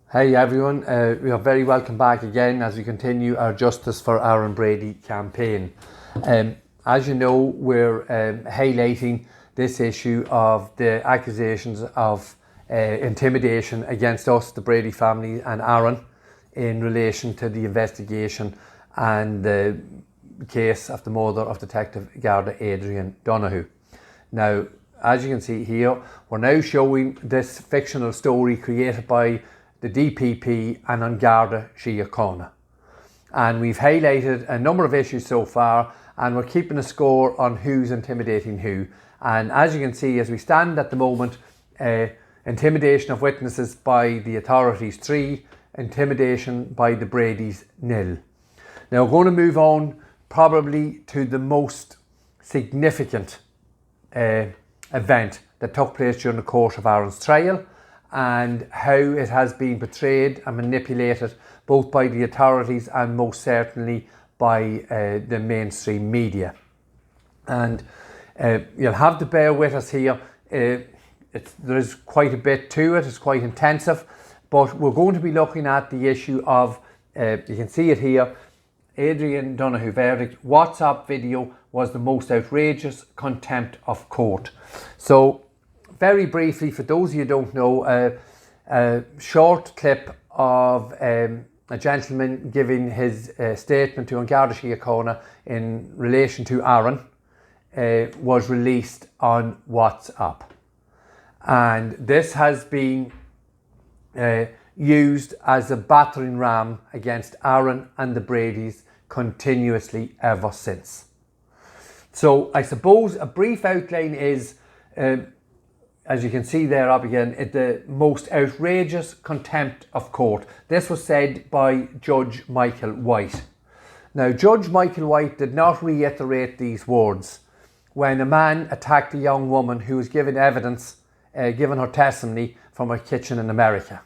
Hey everyone, we are very welcome back again as we continue our Justice for Aaron Brady campaign. As you know, we're highlighting this issue of the accusations of intimidation against us, the Brady family and Aaron, in relation to the investigation and the case of the murder of Detective Garda Adrian Donoghue. Now, as you can see here, we're now showing this fictional story created by the DPP and on Garda Síochána. And we've highlighted a number of issues so far, and we're keeping a score on who's intimidating who. And as you can see, as we stand at the moment, intimidation of witnesses by the authorities 3, intimidation by the Bradys 0. Now we're going to move on probably to the most significant event that took place during the course of Aaron's trial, and how it has been portrayed and manipulated both by the authorities and most certainly by the mainstream media. And you'll have to bear with us here. There's quite a bit to it, it's quite intensive, but we're going to be looking at the issue of, you can see it here, Adrian Donoghue verdict. WhatsApp video was the most outrageous contempt of court. So very briefly, for those of you who don't know, a short clip of a gentleman giving his statement to Garda Síochána in relation to Aaron was released on WhatsApp. And this has been used as a battering ram against Aaron and the Bradys continuously ever since. So I suppose a brief outline is, as you can see there up again, the most outrageous contempt of court. This was said by Judge Michael White. Now, Judge Michael White did not reiterate these words when a man attacked a young woman who was given evidence, given her testimony from a kitchen in America.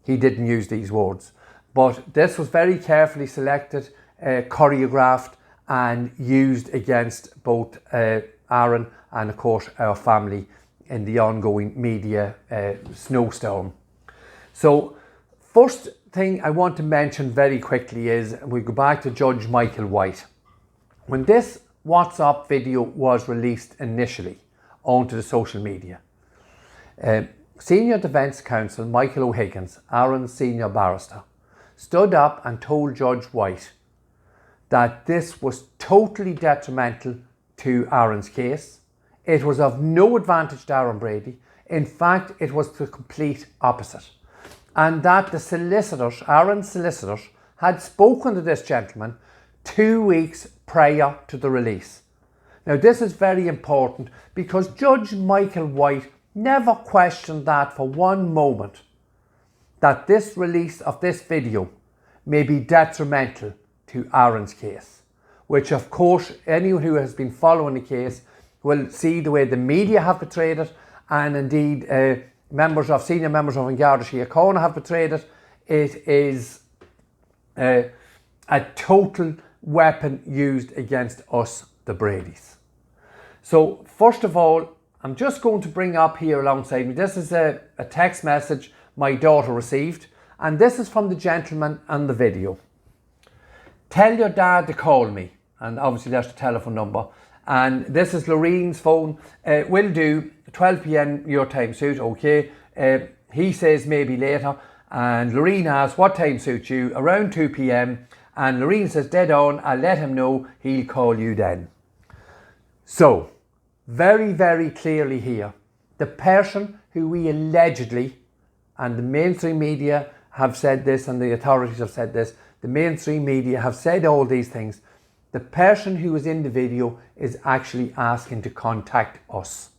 He didn't use these words. But this was very carefully selected, choreographed and used against both Aaron and of course our family in the ongoing media snowstorm. So first thing I want to mention very quickly is, we go back to Judge Michael White. When this WhatsApp video was released initially onto the social media, Senior Defence Counsel Michael O Higgins, Aaron's senior barrister, stood up and told Judge White that this was totally detrimental to Aaron's case. It was of no advantage to Aaron Brady. In fact, it was the complete opposite. And that the solicitors, Aaron's solicitors, had spoken to this gentleman 2 weeks prior to the release. Now, this is very important because Judge Michael White never questioned that for one moment, that this release of this video may be detrimental to Aaron's case, which of course anyone who has been following the case will see the way the media have portrayed it, and indeed senior members of Garda Síochána have portrayed it. It is a total weapon used against us, the Bradys. So first of all, I'm just going to bring up here alongside me, this is a text message my daughter received, and this is from the gentleman on the video. Tell your dad to call me, and obviously there's the telephone number. And this is Lorraine's phone. Will do, 12 p.m. your time suit, okay. He says maybe later, and Lorraine asks what time suits you, around 2 p.m. and Lorraine says dead on, I'll let him know, he'll call you then. So, very, very clearly here, the person who we allegedly, and the mainstream media have said this and the authorities have said this, the mainstream media have said all these things, the person who is in the video is actually asking to contact us.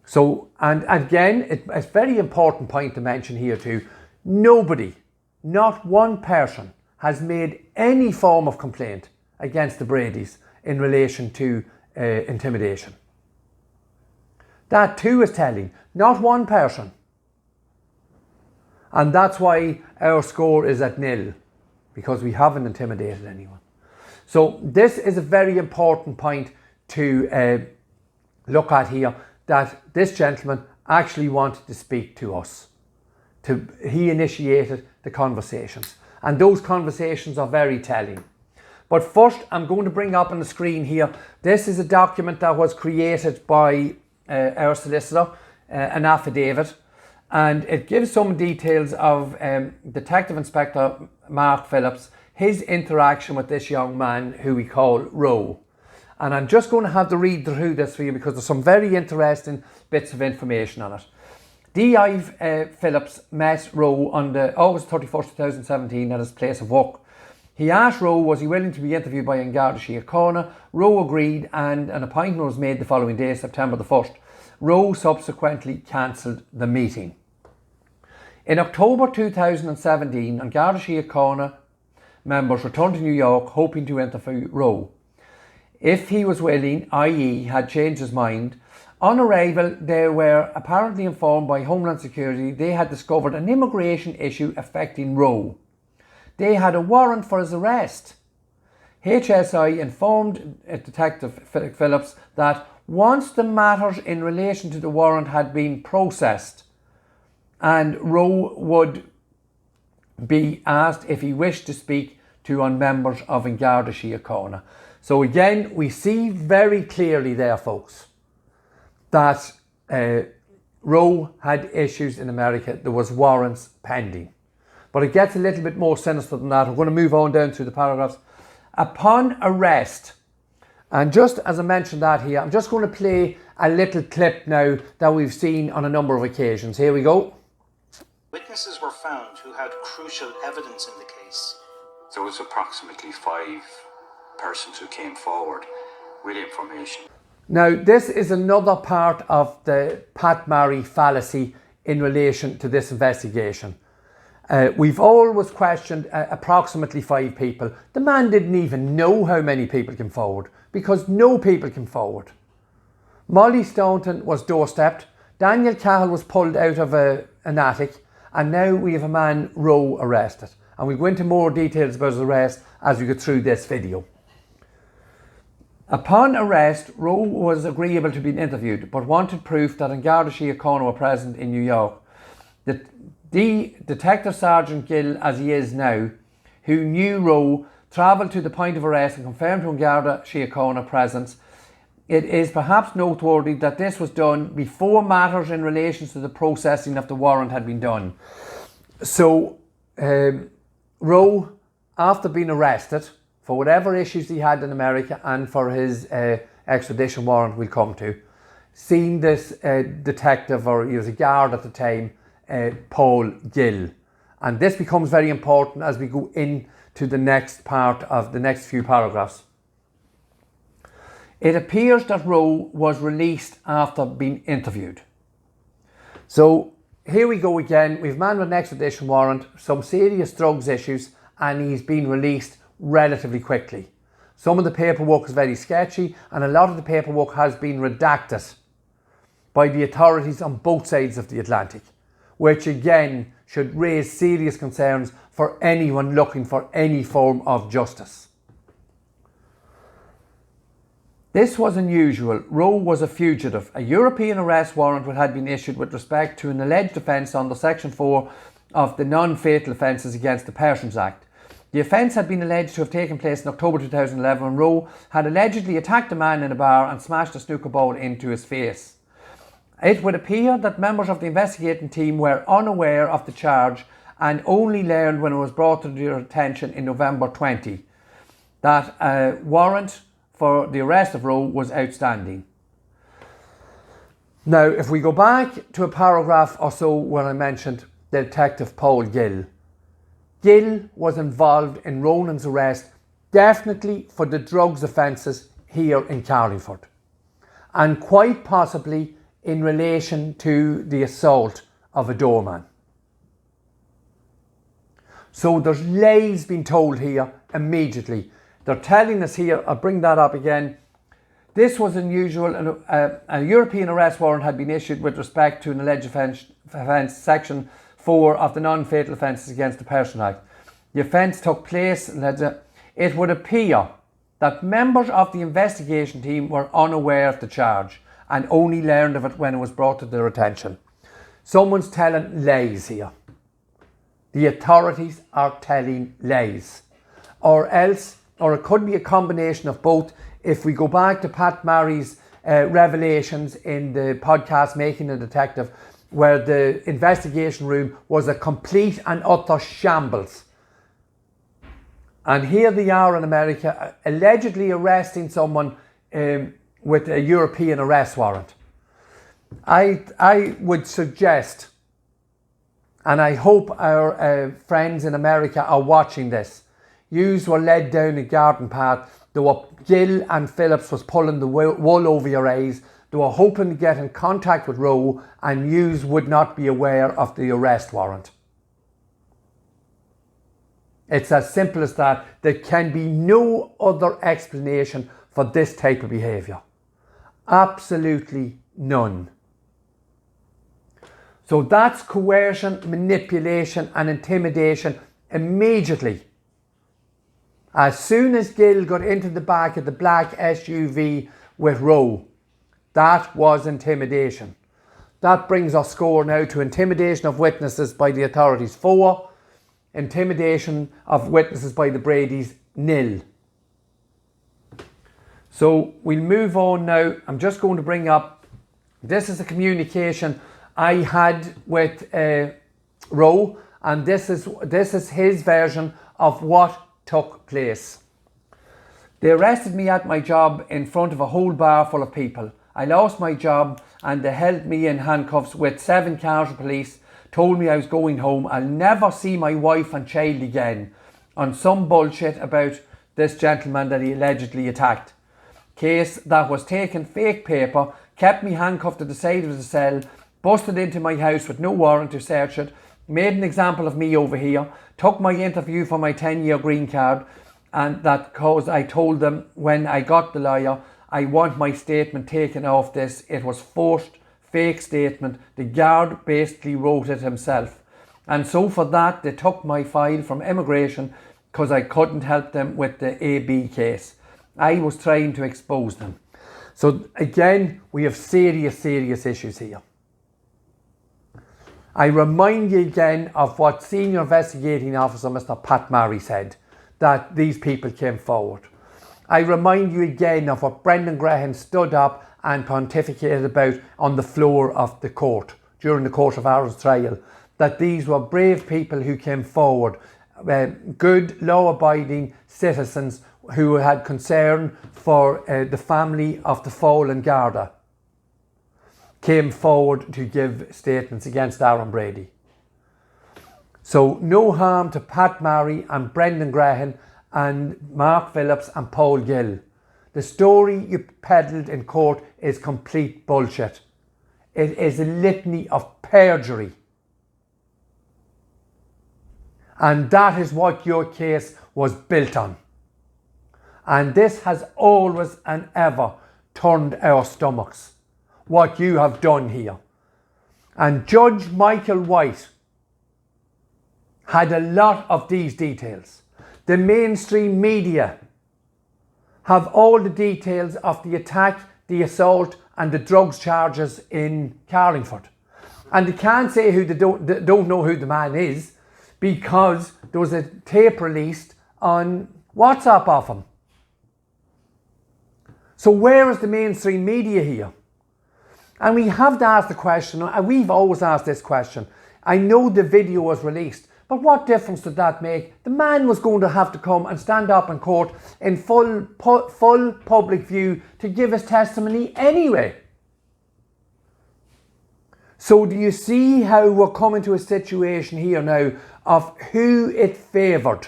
So, and again, it's a very important point to mention here too. Nobody, not one person, has made any form of complaint against the Bradys in relation to intimidation. That too is telling. Not one person. And that's why our score is at 0. Because we haven't intimidated anyone. So this is a very important point to look at here, that this gentleman actually wanted to speak to us. he initiated the conversations. And those conversations are very telling. But first, I'm going to bring up on the screen here, this is a document that was created by our solicitor, an affidavit, and it gives some details of Detective Inspector Mark Phillips, his interaction with this young man who we call Roe. And I'm just going to have to read through this for you because there's some very interesting bits of information on it. D.I. Phillips met Roe on August 31st, 2017 at his place of work. He asked Roe was he willing to be interviewed by Garda Síochána. Roe agreed and an appointment was made the following day, September the 1st. Roe subsequently cancelled the meeting. In October 2017, Garda Síochána members returned to New York hoping to interview Roe. If he was willing, i.e. had changed his mind, on arrival they were apparently informed by Homeland Security they had discovered an immigration issue affecting Roe. They had a warrant for his arrest. HSI informed Detective Phillips that once the matters in relation to the warrant had been processed and Roe would be asked if he wished to speak to members of Garda Síochána. So again, we see very clearly there, folks, that Roe had issues in America. There was warrants pending. But it gets a little bit more sinister than that. We're going to move on down through the paragraphs. Upon arrest, and just as I mentioned that here, I'm just going to play a little clip now that we've seen on a number of occasions. Here we go. Witnesses were found who had crucial evidence in the case. There was approximately 5 persons who came forward with information. Now, this is another part of the Pat Murray fallacy in relation to this investigation. We've always questioned approximately 5 people. The man didn't even know how many people came forward because no people came forward. Molly Staunton was doorstepped. Daniel Cahill was pulled out of an attic. And now we have a man, Roe, arrested. And we'll go into more details about his arrest as we go through this video. Upon arrest, Roe was agreeable to being interviewed, but wanted proof that Garda Síochána were present in New York. The Detective Sergeant Gill, as he is now, who knew Roe, travelled to the point of arrest and confirmed to Garda Síochána presence. It is perhaps noteworthy that this was done before matters in relation to the processing of the warrant had been done. So, Roe, after being arrested, for whatever issues he had in America and for his extradition warrant we'll come to, seen this detective, or he was a guard at the time, Paul Gill. And this becomes very important as we go into the next part of the next few paragraphs. It appears that Roe was released after being interviewed. So here we go again. We've a man with an extradition warrant, some serious drugs issues, and he's been released relatively quickly. Some of the paperwork is very sketchy, and a lot of the paperwork has been redacted by the authorities on both sides of the Atlantic, which again should raise serious concerns for anyone looking for any form of justice. This was unusual. Roe was a fugitive. A European arrest warrant had been issued with respect to an alleged offence under Section 4 of the Non-Fatal Offences Against the Persons Act. The offence had been alleged to have taken place in October 2011 when Roe had allegedly attacked a man in a bar and smashed a snooker ball into his face. It would appear that members of the investigating team were unaware of the charge and only learned when it was brought to their attention in November 20 that a warrant for the arrest of Roe was outstanding. Now, if we go back to a paragraph or so where I mentioned Detective Paul Gill, Gill was involved in Ronan's arrest definitely for the drugs offences here in Carlingford, and quite possibly in relation to the assault of a doorman. So there's lies being told here immediately. They're telling us here, I'll bring that up again, this was unusual. A European arrest warrant had been issued with respect to an alleged offence, Section 4 of the Non-Fatal Offences Against the Persons Act. The offence took place, it would appear that members of the investigation team were unaware of the charge and only learned of it when it was brought to their attention. Someone's telling lies here. the authorities are telling lies. Or else, or it could be a combination of both. If we go back to Pat Marry's revelations in the podcast Making a Detective, where the investigation room was a complete and utter shambles. And here they are in America, allegedly arresting someone with a European arrest warrant. I would suggest, and I hope our friends in America are watching this, yous were led down a garden path. They were, Gill and Phillips was pulling the wool over your eyes. They were hoping to get in contact with Roe, and yous would not be aware of the arrest warrant. It's as simple as that. There can be no other explanation for this type of behaviour. Absolutely none. So that's coercion, manipulation and intimidation immediately. As soon as Gill got into the back of the black SUV with Roe, that was intimidation. That brings our score now to intimidation of witnesses by the authorities 4, intimidation of witnesses by the Bradys 0. So we'll move on now. I'm just going to bring up, this is a communication I had with Roe, and this is his version of what took place. They arrested me at my job in front of a whole bar full of people. I lost my job and they held me in handcuffs with 7 cars of police, told me I was going home. I'll never see my wife and child again, on some bullshit about this gentleman that he allegedly attacked. Case that was taking fake paper, kept me handcuffed to the side of the cell, busted into my house with no warrant to search it, made an example of me over here, took my interview for my 10-year green card, and that cause I told them when I got the lawyer, I want my statement taken off this. It was forced, fake statement. The guard basically wrote it himself. And so for that, they took my file from immigration because I couldn't help them with the AB case. I was trying to expose them. So again, we have serious issues here. I remind you again of what Senior Investigating Officer Mr. Pat Marry said, that these people came forward. I remind you again of what Brendan Graham stood up and pontificated about on the floor of the court during the Court of Arms trial, that these were brave people who came forward, good law-abiding citizens who had concern for the family of the fallen Garda, came forward to give statements against Aaron Brady. So no harm to Pat Marry and Brendan Graham and Mark Phillips and Paul Gill. The story you peddled in court is complete bullshit. It is a litany of perjury. And that is what your case was built on. And this has always and ever turned our stomachs, what you have done here. And Judge Michael White had a lot of these details. The mainstream media have all the details of the attack, the assault and the drugs charges in Carlingford. And they can't say they don't know who the man is, because there was a tape released on WhatsApp of him. So where is the mainstream media here? And we have to ask the question, and we've always asked this question. I know the video was released, but what difference did that make? The man was going to have to come and stand up in court in full public view to give his testimony anyway. So do you see how we're coming to a situation here now of who it favoured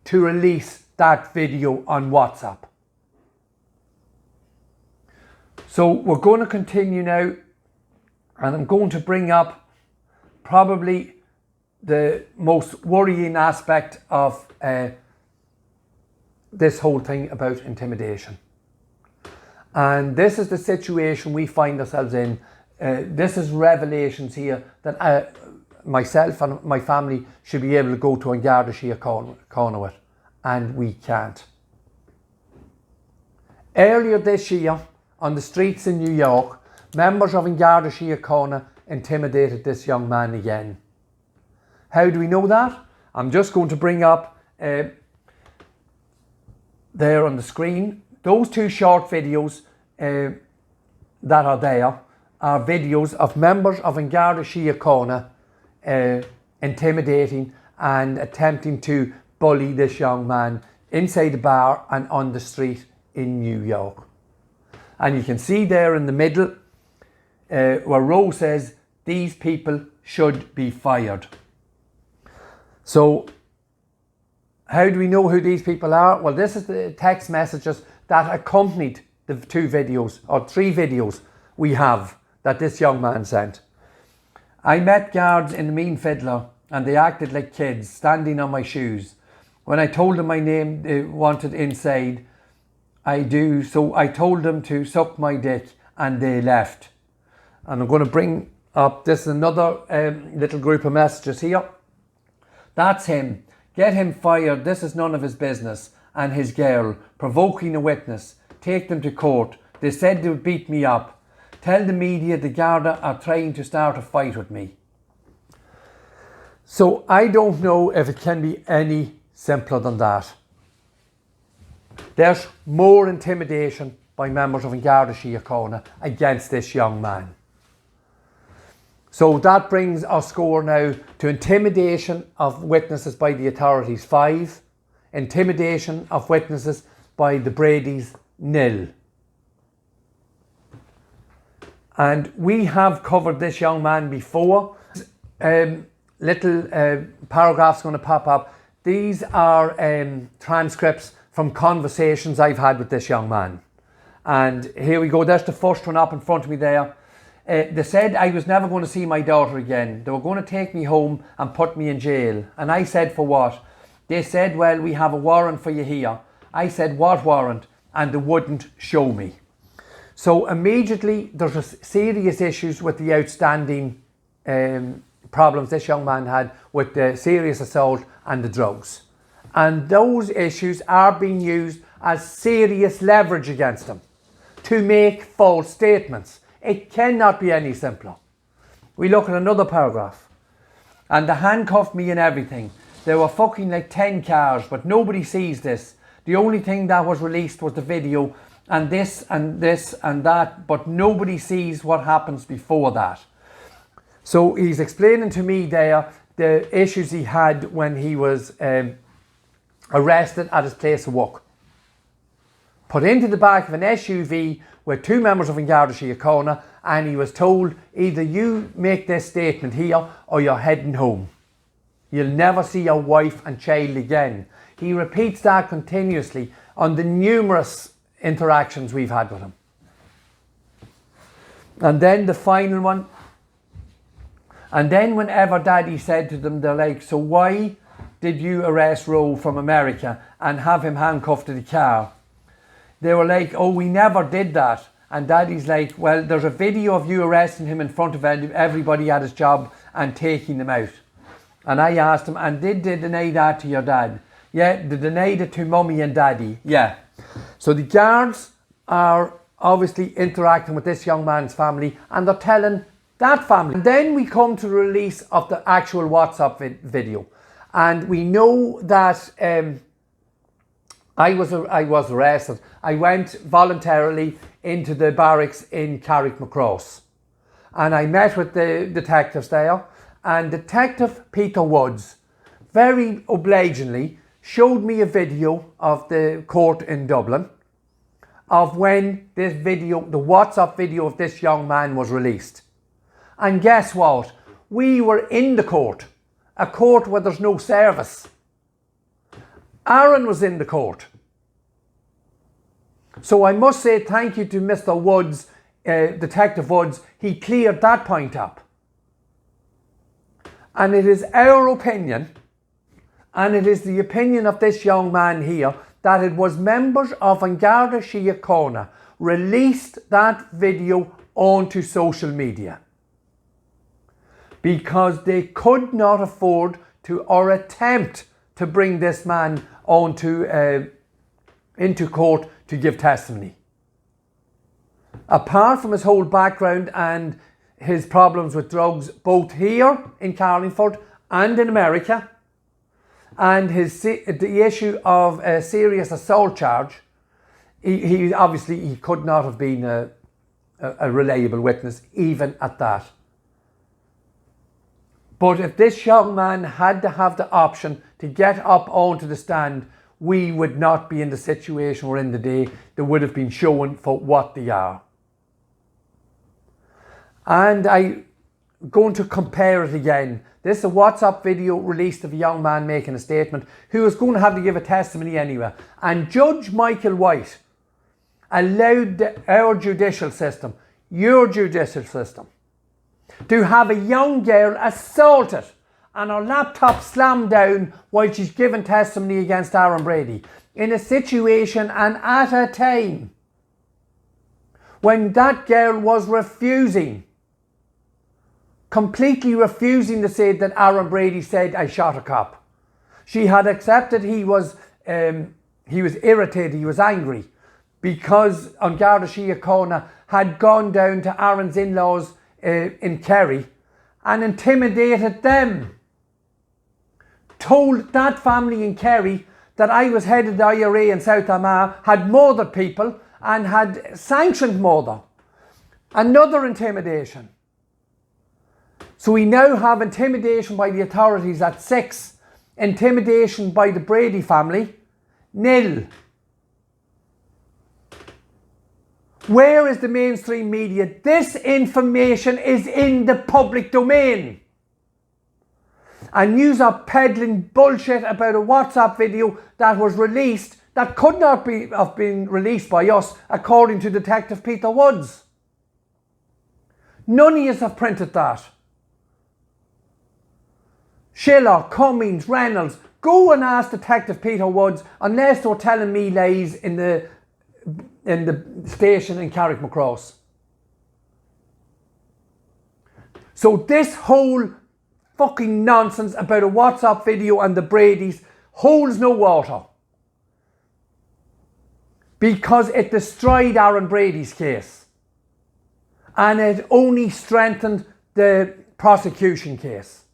to release that video on WhatsApp? So we're going to continue now, and I'm going to bring up probably the most worrying aspect of this whole thing about intimidation. And this is the situation we find ourselves in. This is revelations here that myself and my family should be able to go to an Garda Síochána with, and we can't. Earlier this year, on the streets in New York, members of an Garda Síochána intimidated this young man again. How do we know that? I'm just going to bring up there on the screen, those two short videos that are there are videos of members of An Garda Síochána intimidating and attempting to bully this young man inside the bar and on the street in New York. And you can see there in the middle where Roe says these people should be fired. So how do we know who these people are? Well, this is the text messages that accompanied the two videos or three videos we have that this young man sent. I met guards in the Mean Fiddler and they acted like kids, standing on my shoes. When I told them my name they wanted inside, so I told them to suck my dick and they left. And I'm going to bring up, this is another little group of messages here. That's him. Get him fired. This is none of his business. And his girl, provoking a witness. Take them to court. They said they would beat me up. Tell the media the Garda are trying to start a fight with me. So I don't know if it can be any simpler than that. There's more intimidation by members of An Garda Síochána against this young man. So that brings our score now to intimidation of witnesses by the authorities 5, intimidation of witnesses by the Bradys 0. And we have covered this young man before. Little paragraphs going to pop up. These are transcripts from conversations I've had with this young man. And here we go, there's the first one up in front of me there. They said I was never going to see my daughter again. They were going to take me home and put me in jail. And I said, for what? They said, well, we have a warrant for you here. I said, what warrant? And they wouldn't show me. So immediately there's a serious issues with the outstanding problems this young man had with the serious assault and the drugs. And those issues are being used as serious leverage against him to make false statements. It cannot be any simpler. We look at another paragraph. And they handcuffed me and everything. There were fucking like 10 cars, but nobody sees this. The only thing that was released was the video and this and this and that, but nobody sees what happens before that. So he's explaining to me there the issues he had when he was arrested at his place of work. Put into the back of an SUV with 2 members of An Garda Síochána, and he was told, either you make this statement here or you're heading home. You'll never see your wife and child again. He repeats that continuously on the numerous interactions we've had with him. And then the final one. And then whenever Daddy said to them, they're like, so why did you arrest Roe from America and have him handcuffed to the car? They were like, oh, we never did that. And Daddy's like, well, there's a video of you arresting him in front of everybody at his job and taking them out. And I asked him, and did they deny that to your dad? Yeah, they denied it to Mummy and Daddy. Yeah. So the guards are obviously interacting with this young man's family and they're telling that family. And then we come to the release of the actual WhatsApp video. And we know that I was arrested. I went voluntarily into the barracks in Carrickmacross. And I met with the detectives there. And Detective Peter Woods, very obligingly, showed me a video of the court in Dublin of when this video, the WhatsApp video of this young man was released. And guess what? We were in the court, a court where there's no service. Aaron was in the court. So I must say thank you to Mr. Woods, Detective Woods. He cleared that point up. And it is our opinion, and it is the opinion of this young man here, that it was members of An Garda Síochána released that video onto social media because they could not afford to or attempt to bring this man into court to give testimony. Apart from his whole background and his problems with drugs, both here in Carlingford and in America, and the issue of a serious assault charge, he obviously he could not have been a reliable witness even at that. But if this young man had to have the option to get up onto the stand, we would not be in the situation we're in today. They would have been shown for what they are. And I'm going to compare it again. This is a WhatsApp video released of a young man making a statement who is going to have to give a testimony anyway. And Judge Michael White allowed our judicial system, your judicial system, to have a young girl assaulted and her laptop slammed down while she's giving testimony against Aaron Brady in a situation and at a time when that girl was completely refusing to say that Aaron Brady said, "I shot a cop." She had accepted he was irritated, he was angry, because on Garda Síochána had gone down to Aaron's in-laws in Kerry and intimidated them. Told that family in Kerry that I was head of the IRA in South Armagh, had murdered people and had sanctioned murder. Another intimidation. So we now have intimidation by the authorities at 6, intimidation by the Brady family, 0. Where is the mainstream media? This information is in the public domain. And yous are peddling bullshit about a WhatsApp video that was released that could not have been released by us, according to Detective Peter Woods. None of yous have printed that. Schiller, Cummings, Reynolds, go and ask Detective Peter Woods, unless they're telling me lies in the station in Carrickmacross. So this whole fucking nonsense about a WhatsApp video and the Bradys holds no water, because it destroyed Aaron Brady's case and it only strengthened the prosecution case.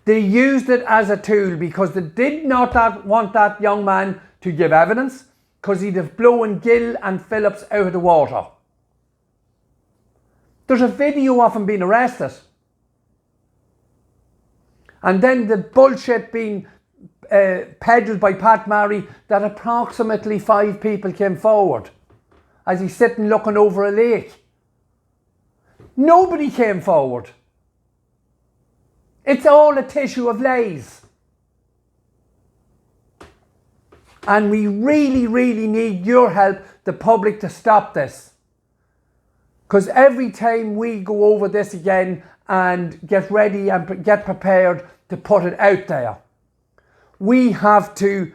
They used it as a tool because they did not want that young man to give evidence, because he'd have blown Gill and Phillips out of the water. There's a video of him being arrested. And then the bullshit being peddled by Pat Marry that approximately 5 people came forward as he's sitting looking over a lake. Nobody came forward. It's all a tissue of lies. And we really, really need your help, the public, to stop this. Because every time we go over this again and get ready and get prepared to put it out there, we have to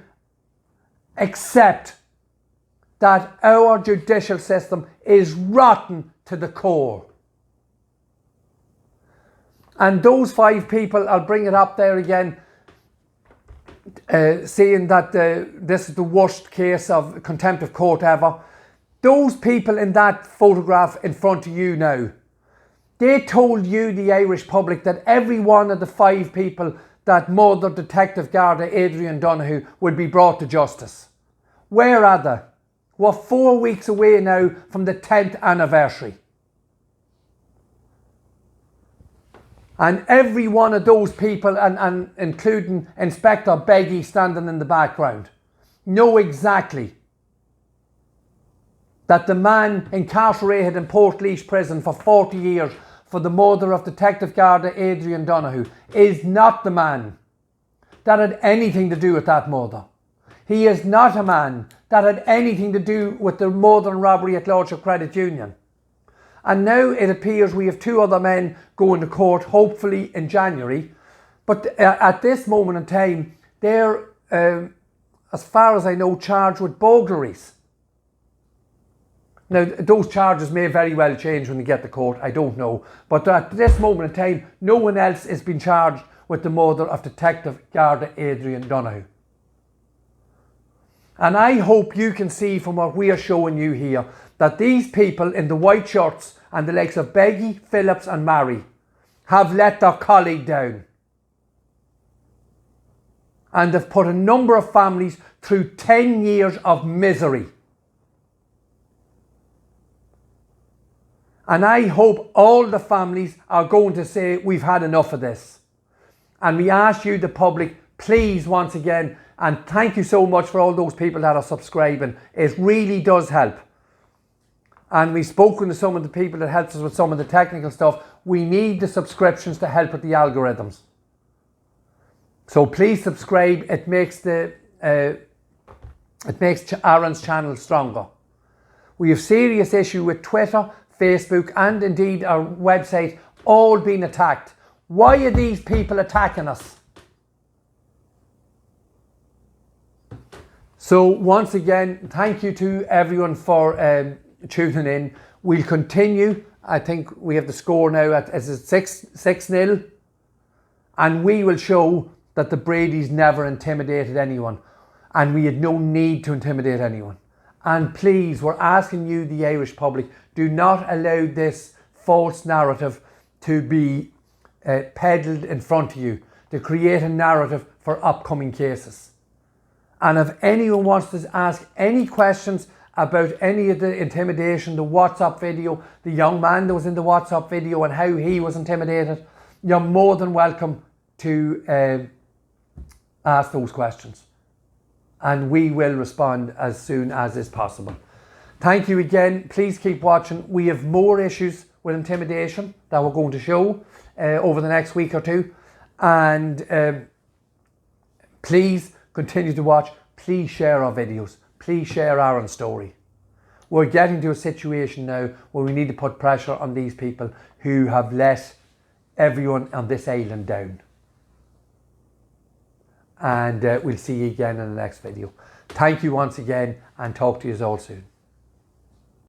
accept that our judicial system is rotten to the core. And those 5 people, I'll bring it up there again, saying that this is the worst case of contempt of court ever. Those people in that photograph in front of you now, they told you, the Irish public, that every one of the 5 people that murdered Detective Garda Adrian Donoghue would be brought to justice. Where are they? We're 4 weeks away now from the 10th anniversary. And every one of those people, and including Inspector Beggy standing in the background, know exactly that the man incarcerated in Portlaoise prison for 40 years for the murder of Detective Garda Adrian Donoghue is not the man that had anything to do with that murder. He is not a man that had anything to do with the murder and robbery at Lordship Credit Union. And now it appears we have 2 other men going to court, hopefully in January. But at this moment in time, they're, as far as I know, charged with burglaries. Now, those charges may very well change when they get to court, I don't know. But at this moment in time, no one else has been charged with the murder of Detective Garda Adrian Donoghue. And I hope you can see from what we are showing you here that these people in the white shirts and the likes of Beggy, Phillips and Marry have let their colleague down. and they've put a number of families through 10 years of misery. And I hope all the families are going to say, we've had enough of this. And we ask you, the public, please, once again, and thank you so much for all those people that are subscribing. It really does help. And we've spoken to some of the people that helped us with some of the technical stuff. We need the subscriptions to help with the algorithms. So please subscribe. It makes Aaron's channel stronger. We have serious issue with Twitter, Facebook, and indeed our website all being attacked. Why are these people attacking us? So once again, thank you to everyone for tuning in. We'll continue. I think we have the score now at 6-0, and we will show that the Bradys never intimidated anyone, and we had no need to intimidate anyone. And please, we're asking you, the Irish public, do not allow this false narrative to be peddled in front of you, to create a narrative for upcoming cases. And if anyone wants to ask any questions about any of the intimidation, the WhatsApp video, the young man that was in the WhatsApp video and how he was intimidated, you're more than welcome to ask those questions. And we will respond as soon as is possible. Thank you again. Please keep watching. We have more issues with intimidation that we're going to show over the next week or two. And please continue to watch. Please share our videos. Please share Aaron's story. We're getting to a situation now where we need to put pressure on these people who have let everyone on this island down. And we'll see you again in the next video. Thank you once again, and talk to you all soon.